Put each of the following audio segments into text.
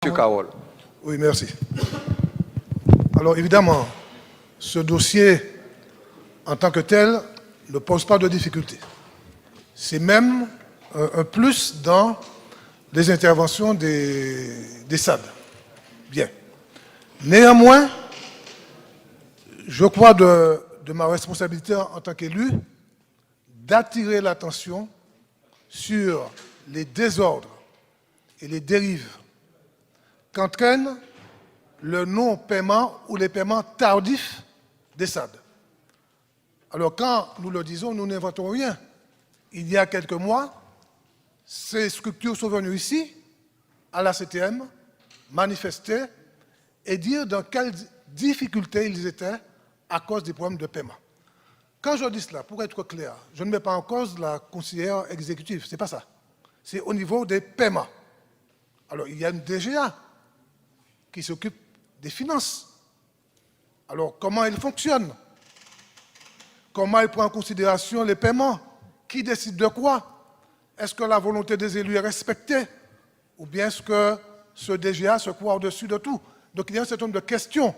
Monsieur Carole. Oui, merci. Alors évidemment, ce dossier, en tant que tel, ne pose pas de difficulté. C'est même un plus dans les interventions des SAD. Bien. Néanmoins, je crois de ma responsabilité en tant qu'élu d'attirer l'attention sur les désordres et les dérives qu'entraîne le non-paiement ou les paiements tardifs des SAD. Alors quand nous le disons, nous n'inventons rien. Il y a quelques mois, ces structures sont venues ici, à la CTM, manifester et dire dans quelles difficultés ils étaient à cause des problèmes de paiement. Quand je dis cela, pour être clair, je ne mets pas en cause la conseillère exécutive, ce n'est pas ça. C'est au niveau des paiements. Alors, il y a une DGA qui s'occupe des finances. Alors, comment elle fonctionne? Comment elle prend en considération les paiements? Qui décide de quoi? Est-ce que la volonté des élus est respectée? Ou bien est-ce que ce DGA se croit au-dessus de tout? Donc, il y a un certain nombre de questions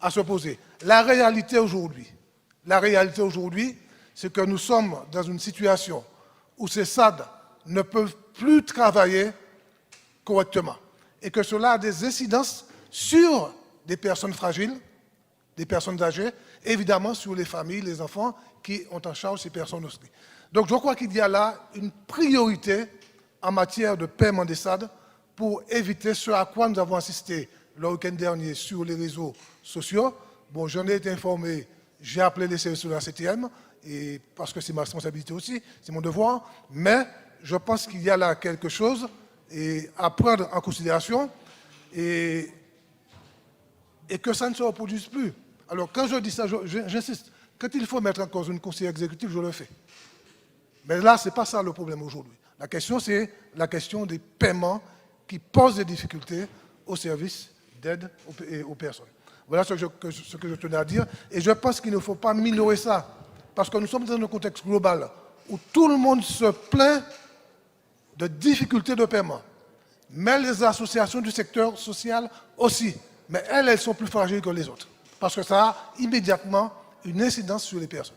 à se poser. La réalité aujourd'hui, c'est que nous sommes dans une situation où ces SAD ne peuvent plus travailler correctement et que cela a des incidences sur des personnes fragiles, des personnes âgées, évidemment sur les familles, les enfants qui ont en charge ces personnes aussi. Donc je crois qu'il y a là une priorité en matière de paiement des SAD pour éviter ce à quoi nous avons assisté le week-end dernier sur les réseaux sociaux. Bon, j'en ai été informé, j'ai appelé les services de la CTM, et parce que c'est ma responsabilité aussi, c'est mon devoir, mais je pense qu'il y a là quelque chose à prendre en considération et que ça ne se reproduise plus. Alors quand je dis ça, j'insiste, quand il faut mettre en cause une conseillère exécutive, je le fais. Mais là, ce n'est pas ça le problème aujourd'hui. La question, c'est la question des paiements qui posent des difficultés aux services d'aide aux personnes. Voilà ce que je tenais à dire. Et je pense qu'il ne faut pas minorer ça. Parce que nous sommes dans un contexte global où tout le monde se plaint de difficultés de paiement. Mais les associations du secteur social aussi. Mais elles sont plus fragiles que les autres. Parce que ça a immédiatement une incidence sur les personnes.